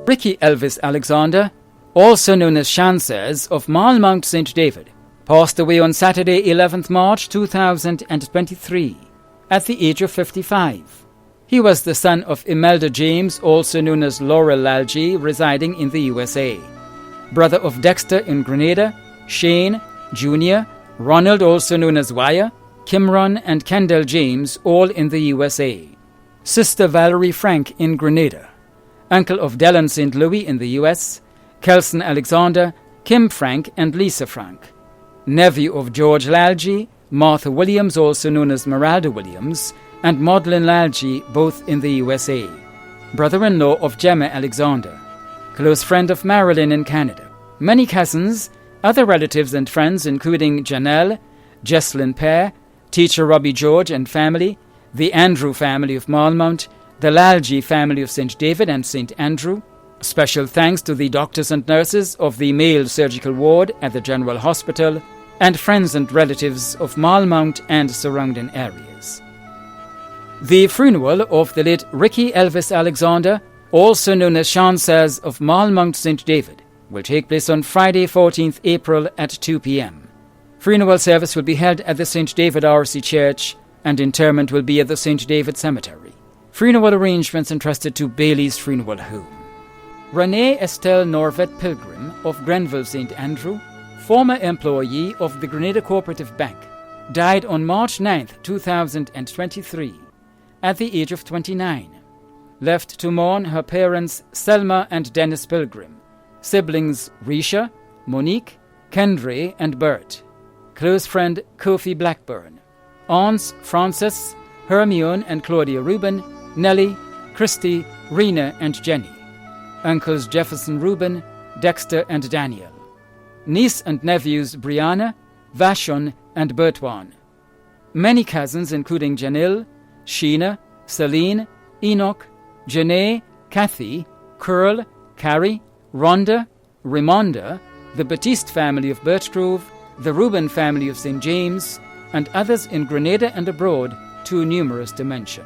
Ricky Elvis Alexander, also known as Shanses of Malmount St. David, passed away on Saturday 11th March 2023 at the age of 55. He was the son of Imelda James, also known as Laurel Lalji, residing in the USA, brother of Dexter in Grenada, Shane, Jr., Ronald, also known as Wire, Kimron and Kendall James, all in the USA, sister Valerie Frank in Grenada, uncle of Dylan St. Louis in the US, Kelson Alexander, Kim Frank and Lisa Frank, nephew of George Lalji, Martha Williams, also known as Meralda Williams, and Maudlin Lalji, both in the USA, brother-in-law of Gemma Alexander, close friend of Marilyn in Canada. Many cousins, other relatives and friends including Janelle, Jesslyn Pear, teacher Robbie George and family, the Andrew family of Malmount, the Lalji family of St. David and St. Andrew. Special thanks to the doctors and nurses of the male surgical ward at the General Hospital, and friends and relatives of Malmount and surrounding areas. The funeral of the late Ricky Elvis Alexander, also known as Shanses of Malmount St. David, will take place on Friday 14th April at 2 p.m. Funeral service will be held at the St. David RC Church, and interment will be at the St. David Cemetery. Funeral arrangements entrusted to Bailey's Funeral Home. Renee Estelle Norvet Pilgrim of Grenville St. Andrew, former employee of the Grenada Cooperative Bank, died on March 9, 2023, at the age of 29. Left to mourn her parents Selma and Dennis Pilgrim, siblings Risha, Monique, Kendre and Bert, close friend Kofi Blackburn, aunts Frances, Hermione and Claudia Rubin, Nellie, Christy, Rena and Jenny, uncles Jefferson Rubin, Dexter and Daniel, niece and nephews Brianna, Vashon and Bertwan, many cousins including Janil, Sheena, Celine, Enoch, Janae, Kathy, Curl, Carrie, Rhonda, Ramonda, the Batiste family of Birchgrove, the Rubin family of St. James, and others in Grenada and abroad, too numerous to mention.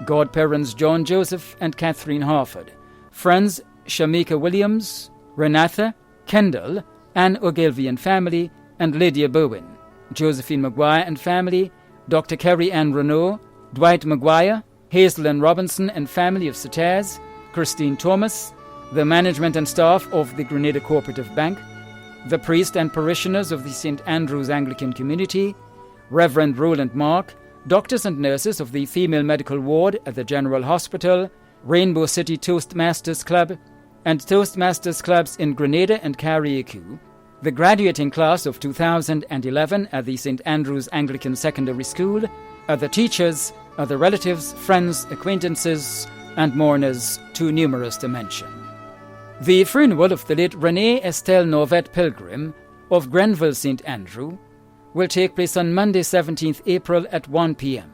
Godparents John Joseph and Catherine Harford, friends Shamika Williams, Renatha, Kendall, Anne Ogilvie family, and Lydia Bowen, Josephine Maguire and family, Dr. Kerry Ann Renault, Dwight Maguire, Hazel Ann Robinson and family of Sataz, Christine Thomas, the management and staff of the Grenada Cooperative Bank, the priest and parishioners of the St. Andrew's Anglican Community, Reverend Roland Mark, doctors and nurses of the Female Medical Ward at the General Hospital, Rainbow City Toastmasters Club, and Toastmasters Clubs in Grenada and Carriacou, the graduating class of 2011 at the St. Andrew's Anglican Secondary School, other teachers, other relatives, friends, acquaintances, and mourners, too numerous to mention. The funeral of the late Renee Estelle Norvet Pilgrim of Grenville St. Andrew will take place on Monday 17th April at 1 p.m.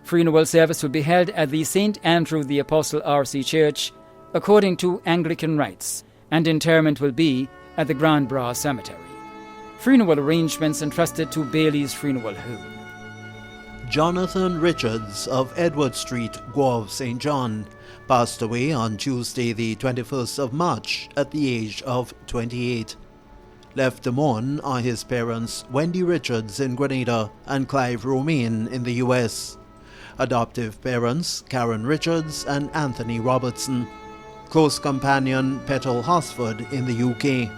Funeral service will be held at the St. Andrew the Apostle RC Church according to Anglican rites, and interment will be at the Grand Bras Cemetery. Funeral arrangements entrusted to Bailey's Funeral Home. Jonathan Richards of Edward Street, Guelph, St. John, passed away on Tuesday the 21st of March at the age of 28. Left to mourn are his parents Wendy Richards in Grenada and Clive Romaine in the US, adoptive parents Karen Richards and Anthony Robertson, close companion Petal Hosford in the UK,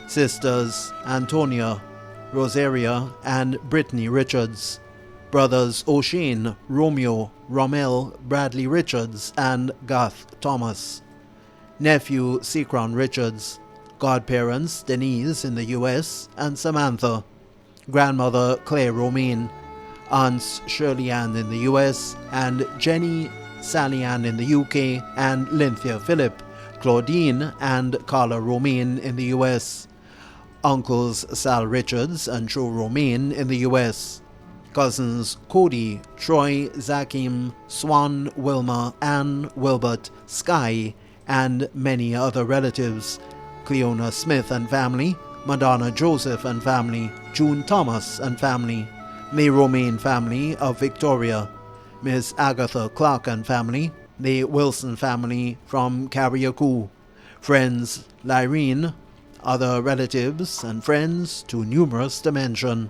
sisters Antonia, Rosaria and Brittany Richards, brothers O'Shane, Romeo, Rommel, Bradley Richards and Garth Thomas, nephew Secron Richards, godparents Denise in the US and Samantha, grandmother Claire Romaine, aunts Shirley Ann in the US and Jenny Sally Ann in the UK and Lynthia Phillip, Claudine and Carla Romaine in the US, uncles Sal Richards and Joe Romaine in the US, cousins Cody, Troy, Zakim, Swan, Wilma, Ann, Wilbert, Sky, and many other relatives, Cleona Smith and family, Madonna Joseph and family, June Thomas and family, the Romaine family of Victoria, Miss Agatha Clark and family, the Wilson family from Carriacou, Friends Lyrene, other relatives and friends too numerous to mention.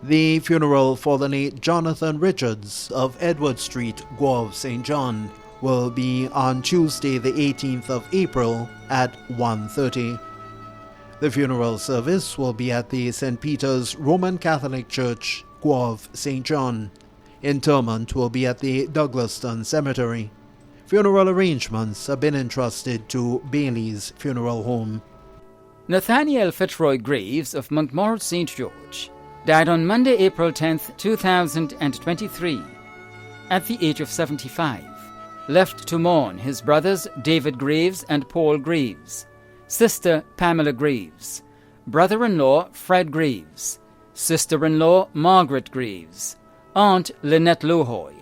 The funeral for the late Jonathan Richards of Edward Street, Grove, St. John, will be on Tuesday the 18th of April at 1:30. The funeral service will be at the St. Peter's Roman Catholic Church, Grove, St. John. Interment will be at the Douglaston Cemetery. Funeral arrangements have been entrusted to Bailey's Funeral Home. Nathaniel Fitzroy Greaves of Montmorency St. George died on Monday, April 10th, 2023, at the age of 75, left to mourn his brothers David Greaves and Paul Greaves, sister Pamela Greaves, brother-in-law Fred Greaves, sister-in-law Margaret Greaves, aunt Lynette Lohoy,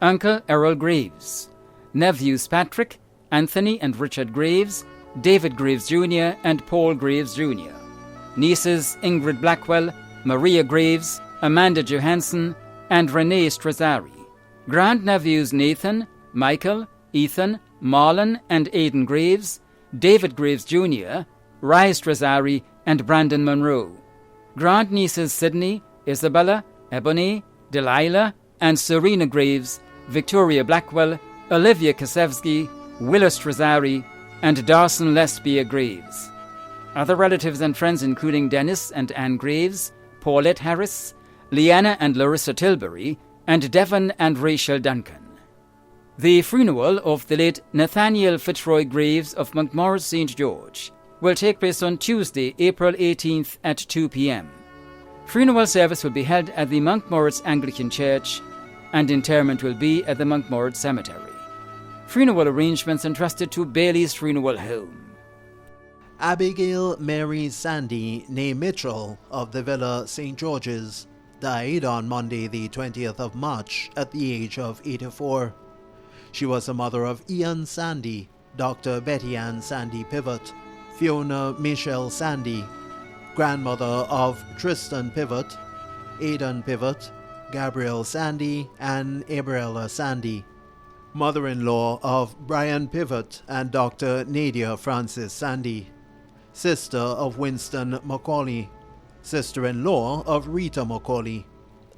uncle Errol Greaves, nephews Patrick, Anthony and Richard Greaves, David Greaves Jr. and Paul Greaves Jr., nieces Ingrid Blackwell, Maria Greaves, Amanda Johansson, and Renee Strazzari, grandnephews Nathan, Michael, Ethan, Marlon and Aidan Greaves, David Greaves Jr., Rai Strazzari, and Brandon Monroe, grandnieces Sydney, Isabella, Ebony, Delilah, and Serena Greaves, Victoria Blackwell, Olivia Kasevsky, Willa Strazzari, and Darson Lesbia Greaves. Other relatives and friends including Dennis and Anne Greaves, Paulette Harris, Leanna and Larissa Tilbury, and Devon and Rachel Duncan. The funeral of the late Nathaniel Fitzroy Greaves of Montmorency St. George will take place on Tuesday, April 18th at 2 p.m. Funeral service will be held at the Montmorency Anglican Church, and interment will be at the Montmorency Cemetery. Funeral arrangements entrusted to Bailey's Funeral Home. Abigail Mary Sandy, née Mitchell, of the Villa St. George's, died on Monday the 20th of March at the age of 84. She was the mother of Ian Sandy, Dr. Betty Ann Sandy Pivot, Fiona Michelle Sandy, grandmother of Tristan Pivot, Aidan Pivot, Gabrielle Sandy, and Abriella Sandy, mother-in-law of Brian Pivot and Dr. Nadia Francis Sandy, sister of Winston Macaulay, sister-in-law of Rita Macaulay,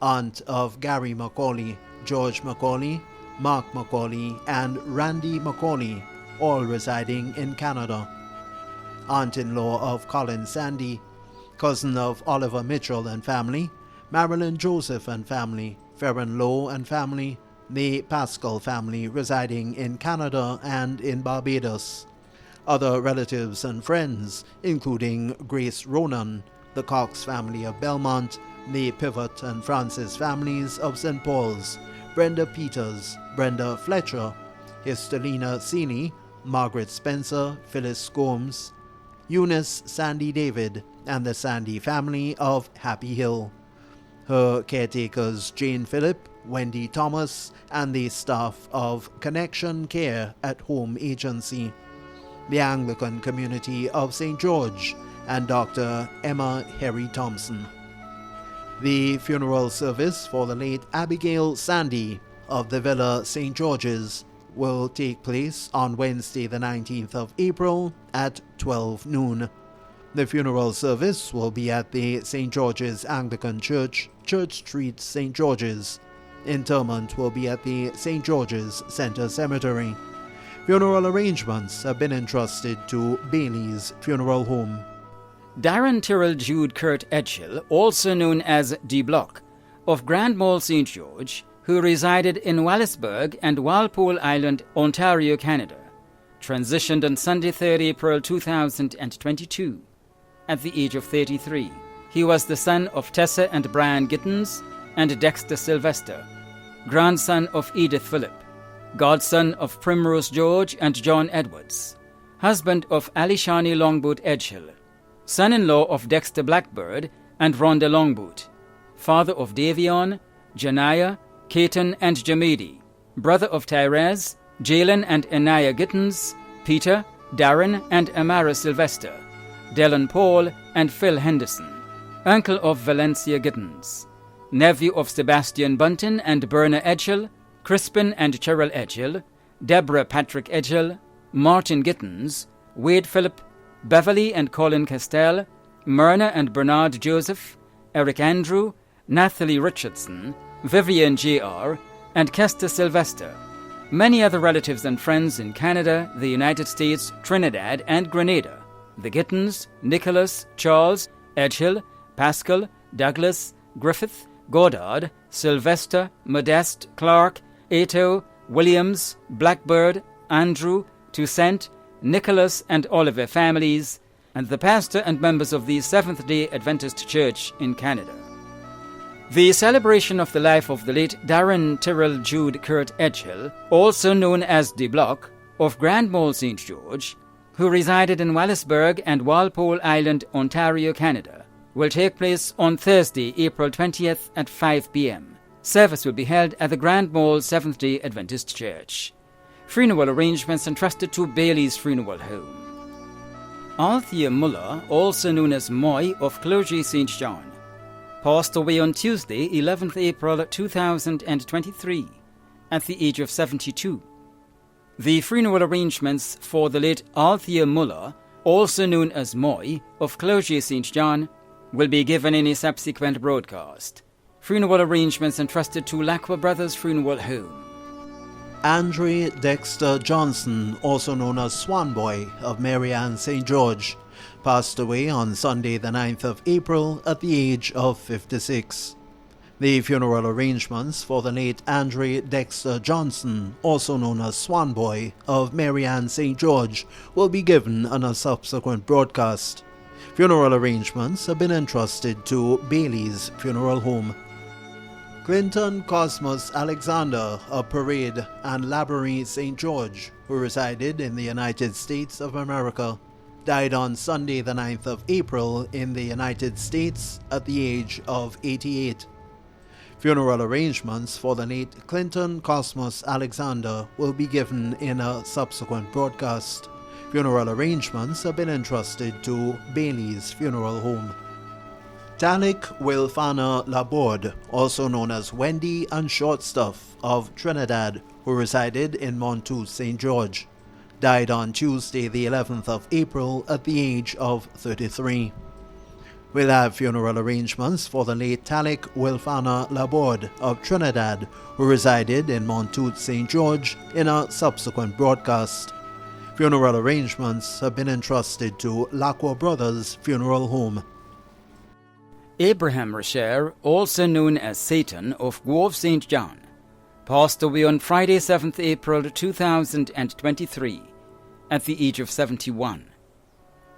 aunt of Gary Macaulay, George Macaulay, Mark Macaulay, and Randy Macaulay, all residing in Canada, aunt-in-law of Colin Sandy, cousin of Oliver Mitchell and family, Marilyn Joseph and family, Farron Lowe and family, the Pascal family residing in Canada and in Barbados. Other relatives and friends, including Grace Ronan, the Cox family of Belmont, the Pivot and Francis families of St. Paul's, Brenda Peters, Brenda Fletcher, Histelina Seeley, Margaret Spencer, Phyllis Gomes, Eunice Sandy David, and the Sandy family of Happy Hill. Her caretakers Jane Phillip, Wendy Thomas, and the staff of Connection Care at Home Agency, the Anglican community of St. George, and Dr. Emma Harry Thompson. The funeral service for the late Abigail Sandy of the Villa St. George's will take place on Wednesday the 19th of April at 12 noon. The funeral service will be at the St. George's Anglican Church, Church Street, St. George's. Interment will be at the St. George's Center Cemetery. Funeral arrangements have been entrusted to Bailey's Funeral Home. Darren Tyrell Jude Kurt Edghill, also known as D. Block, of Grand Mall St. George, who resided in Wallisburg and Walpole Island, Ontario, Canada, transitioned on Sunday 3rd April 2022 at the age of 33. He was the son of Tessa and Brian Gittins and Dexter Sylvester, grandson of Edith Phillip, godson of Primrose George and John Edwards, husband of Alishani Longboot Edghill, son-in-law of Dexter Blackbird and Rhonda Longboot, father of Davion, Janiyah, Caton and Jamidi, brother of Tyrese, Jalen and Anaya Gittins, Peter, Darren and Amara Sylvester, Dylan Paul and Phil Henderson, uncle of Valencia Gittins, nephew of Sebastian Bunton and Berna Edghill, Crispin and Cheryl Edghill, Deborah Patrick Edghill, Martin Gittins, Wade Philip, Beverly and Colin Castell, Myrna and Bernard Joseph, Eric Andrew, Nathalie Richardson, Vivian J.R., and Kester Sylvester. Many other relatives and friends in Canada, the United States, Trinidad, and Grenada. The Gittins, Nicholas, Charles, Edgehill, Pascal, Douglas, Griffith, Goddard, Sylvester, Modeste, Clark, Ato, Williams, Blackbird, Andrew, Toussaint, Nicholas and Oliver families, and the pastor and members of the Seventh-day Adventist Church in Canada. The celebration of the life of the late Darren Tyrell Jude Kurt Edgehill, also known as De Block, of Grand Mole St. George, who resided in Wallisburg and Walpole Island, Ontario, Canada, will take place on Thursday, April 20th at 5 p.m. Service will be held at the Grand Mole Seventh-day Adventist Church. Funeral arrangements entrusted to Bailey's Funeral Home. Althea Muller, also known as Moy of Clergy St. John, passed away on Tuesday, 11th April 2023, at the age of 72. The funeral arrangements for the late Althea Muller, also known as Moy, of Clergy St. John, will be given in a subsequent broadcast. Funeral arrangements entrusted to Lacqua Brothers Funeral Home. Andrea Dexter Johnson, also known as Swan Boy of Mary Ann St. George, passed away on Sunday the 9th of April at the age of 56. The funeral arrangements for the late Andrea Dexter Johnson, also known as Swan Boy of Mary Ann St. George, will be given on a subsequent broadcast. Funeral arrangements have been entrusted to Bailey's Funeral Home. Clinton Cosmos Alexander of Parade and Laborie St. George, who resided in the United States of America, died on Sunday the 9th of April in the United States at the age of 88. Funeral arrangements for the late Clinton Cosmos Alexander will be given in a subsequent broadcast. Funeral arrangements have been entrusted to Bailey's Funeral Home. Talik Wilfana Laborde, also known as Wendy and Shortstuff of Trinidad, who resided in Montour St. George, died on Tuesday the 11th of April at the age of 33. We'll have funeral arrangements for the late Talik Wilfana Laborde of Trinidad, who resided in Montour St. George, in a subsequent broadcast. Funeral arrangements have been entrusted to Lacqua Brothers Funeral Home. Abraham Rochelle, also known as Satan of Grove St. John, passed away on Friday 7th April 2023 at the age of 71.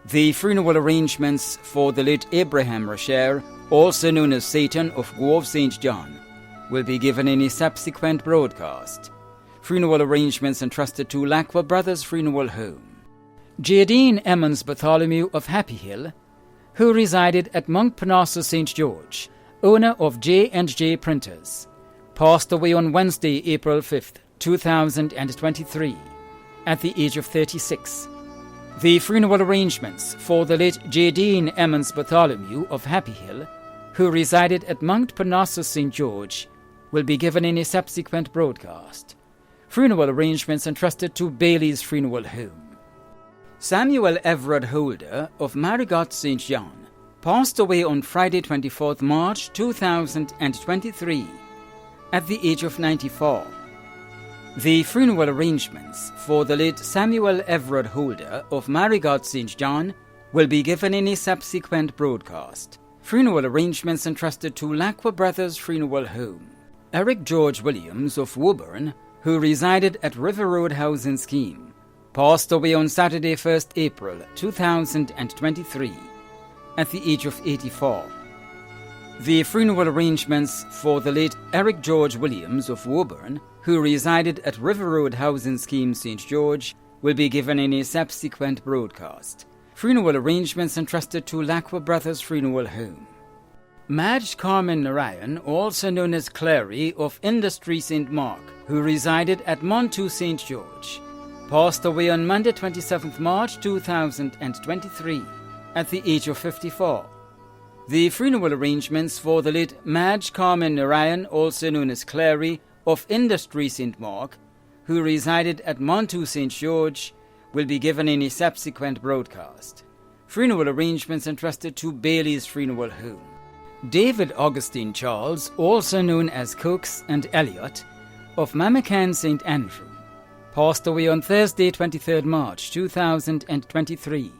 The funeral arrangements for the late Abraham Rochelle, also known as Satan of Grove St. John, will be given in a subsequent broadcast. Funeral arrangements entrusted to Lacqua Brothers Funeral Home. Jadene Emmons Bartholomew of Happy Hill, who resided at Monkpanasset St. George, owner of J&J Printers, passed away on Wednesday, April 5th, 2023, at the age of 36. The funeral arrangements for the late Jadene Emmons Bartholomew of Happy Hill, who resided at Monkpanasset St. George, will be given in a subsequent broadcast. Funeral arrangements entrusted to Bailey's Funeral Home. Samuel Everett Holder of Marigot St. John passed away on Friday 24th March 2023 at the age of 94. The funeral arrangements for the late Samuel Everett Holder of Marigot St. John will be given in a subsequent broadcast. Funeral arrangements entrusted to Lacqua Brothers Funeral Home. Eric George Williams of Woburn, who resided at River Road Housing Scheme, passed away on Saturday 1st April 2023 at the age of 84. The funeral arrangements for the late Eric George Williams of Woburn, who resided at River Road Housing Scheme St. George, will be given in a subsequent broadcast. Funeral arrangements entrusted to Lacqua Brothers Funeral Home. Madge Carmen Narayan, also known as Clary of Industry St. Mark, who resided at Montour St. George, passed away on Monday 27th March 2023 at the age of 54. The funeral arrangements for the late Madge Carmen Narayan, also known as Clary of Industry St. Mark, who resided at Montour St. George, will be given in a subsequent broadcast. Funeral arrangements entrusted to Bailey's Funeral Home. David Augustine Charles, also known as Cooks and Elliot, of Mamacan St. Andrew, passed away on Thursday, 23rd March 2023,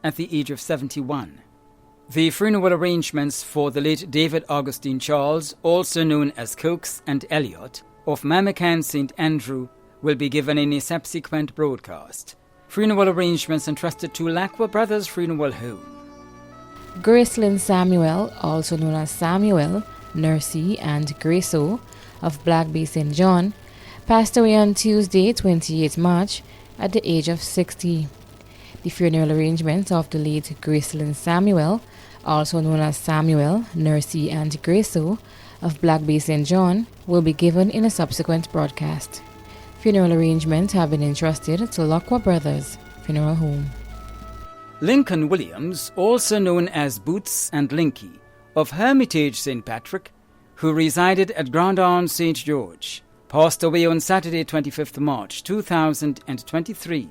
at the age of 71. The funeral arrangements for the late David Augustine Charles, also known as Cooks and Elliot, of Mamacan St. Andrew, will be given in a subsequent broadcast. Funeral arrangements entrusted to Lacqua Brothers Funeral Home. Gracelyn Samuel, also known as Samuel, Nursey, and Graceau, of Black Bay St. John, passed away on Tuesday, 28 March, at the age of 60. The funeral arrangements of the late Gracelyn Samuel, also known as Samuel, Nursey, and Graceau, of Black Bay St. John, will be given in a subsequent broadcast. Funeral arrangements have been entrusted to Lacqua Brothers Funeral Home. Lincoln Williams, also known as Boots and Linky, of Hermitage St. Patrick, who resided at Grand Arms St. George, passed away on Saturday, 25th March 2023,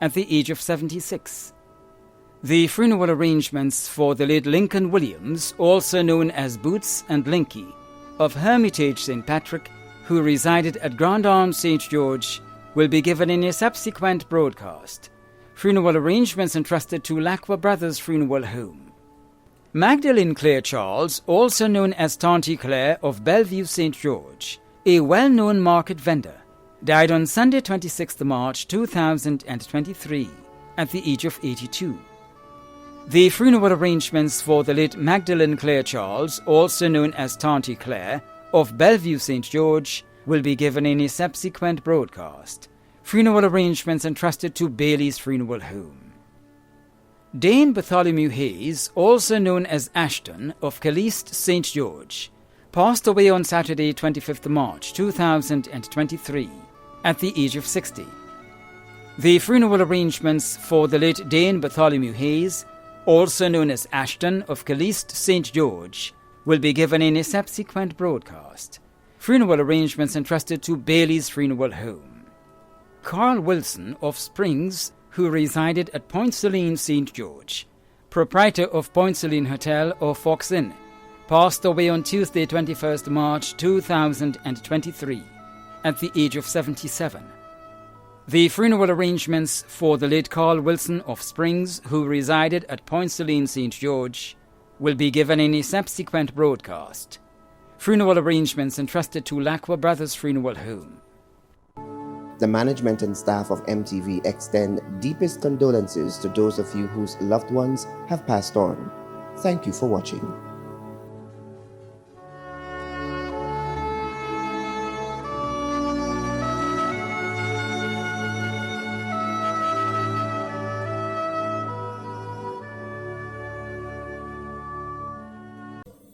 at the age of 76. The funeral arrangements for the late Lincoln Williams, also known as Boots and Linky, of Hermitage St. Patrick, who resided at Grand Arms St. George, will be given in a subsequent broadcast. Funeral arrangements entrusted to Lacqua Brothers Funeral Home. Magdalene Clare Charles, also known as Tanti Clare of Bellevue St. George, a well-known market vendor, died on Sunday 26 March 2023 at the age of 82. The funeral arrangements for the late Magdalene Clare Charles, also known as Tanti Clare of Bellevue St. George, will be given in a subsequent broadcast. Funeral arrangements entrusted to Bailey's Funeral Home. Dane Bartholomew Hayes, also known as Ashton of Caliste St. George, passed away on Saturday, 25th March 2023, at the age of 60. The funeral arrangements for the late Dane Bartholomew Hayes, also known as Ashton of Caliste St. George, will be given in a subsequent broadcast. Funeral arrangements entrusted to Bailey's Funeral Home. Carl Wilson of Springs, who resided at Point Celine St. George, proprietor of Point Celine Hotel or Fox Inn, passed away on Tuesday, 21st March 2023, at the age of 77. The funeral arrangements for the late Carl Wilson of Springs, who resided at Point Celine St. George, will be given in a subsequent broadcast. Funeral arrangements entrusted to Lacqua Brothers Funeral Home. The management and staff of MTV extend deepest condolences to those of you whose loved ones have passed on. Thank you for watching.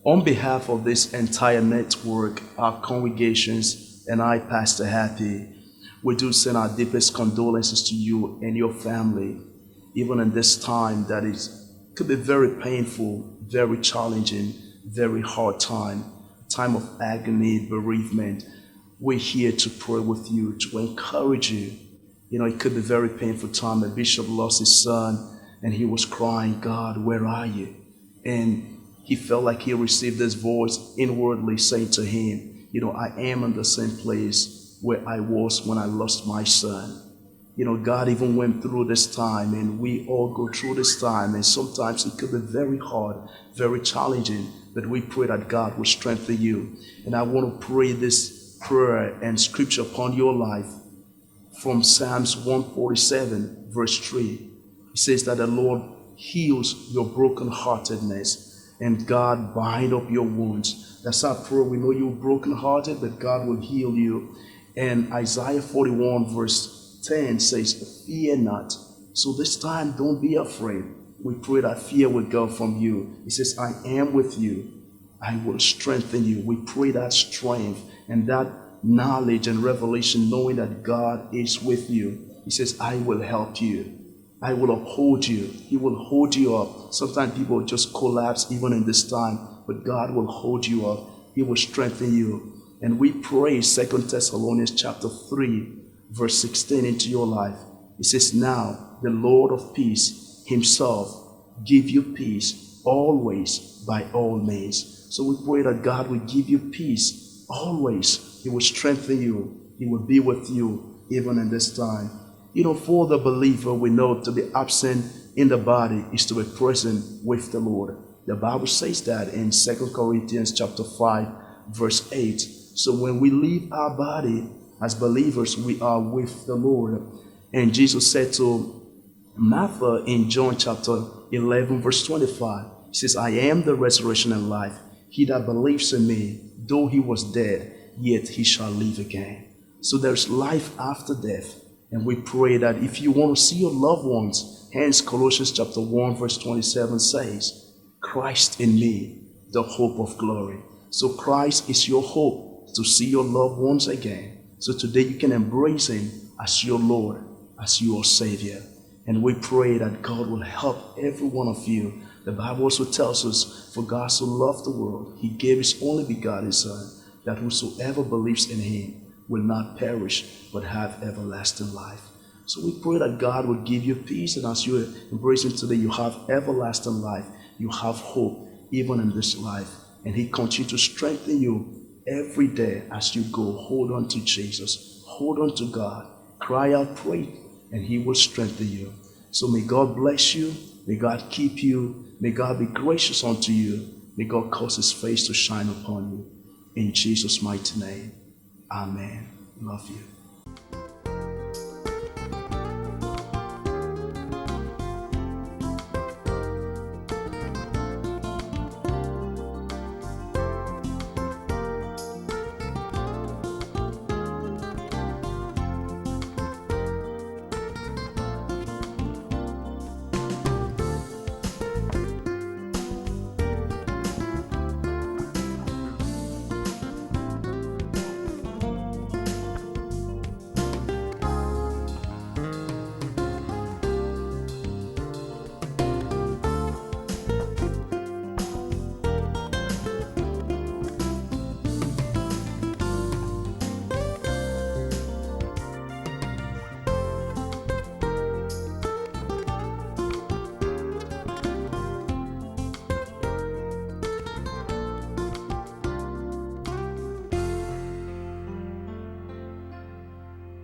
On behalf of this entire network, our congregations, and I, Pastor Happy, we do send our deepest condolences to you and your family, even in this time that could be very painful, very challenging, very hard time of agony, bereavement. We're here to pray with you, to encourage you. You know, it could be a very painful time. A bishop lost his son, and he was crying, God, where are you? And he felt like he received this voice inwardly saying to him, you know, I am in the same place where I was when I lost my son. You know, God even went through this time, and we all go through this time, and sometimes it could be very hard, very challenging, but we pray that God will strengthen you. And I want to pray this prayer and scripture upon your life from Psalms 147, verse 3. It says that the Lord heals your brokenheartedness, and God bind up your wounds. That's our prayer. We know you're brokenhearted, but God will heal you. And Isaiah 41 verse 10 says, fear not. So this time, don't be afraid. We pray that fear will go from you. He says, I am with you. I will strengthen you. We pray that strength and that knowledge and revelation, knowing that God is with you. He says, I will help you. I will uphold you. He will hold you up. Sometimes people just collapse even in this time, but God will hold you up. He will strengthen you. And we pray 2 Thessalonians chapter 3, verse 16 into your life. It says, now the Lord of peace himself give you peace always by all means. So we pray that God will give you peace always. He will strengthen you. He will be with you even in this time. For the believer, we know to be absent in the body is to be present with the Lord. The Bible says that in 2 Corinthians chapter 5, verse 8. So when we leave our body as believers, we are with the Lord. And Jesus said to Martha in John chapter 11, verse 25, he says, I am the resurrection and life. He that believes in me, though he was dead, yet he shall live again. So there's life after death. And we pray that if you want to see your loved ones, hence Colossians chapter 1, verse 27 says, Christ in me, the hope of glory. So Christ is your hope to see your loved ones again. So today you can embrace him as your Lord, as your Savior. And we pray that God will help every one of you. The Bible also tells us, for God so loved the world, he gave his only begotten Son, that whosoever believes in him will not perish, but have everlasting life. So we pray that God will give you peace, and as you embrace him today, you have everlasting life. You have hope, even in this life. And he continues to strengthen you every day as you go. Hold on to Jesus. Hold on to God. Cry out, pray, and he will strengthen you. So may God bless you. May God keep you. May God be gracious unto you. May God cause his face to shine upon you. In Jesus' mighty name. Amen. Love you.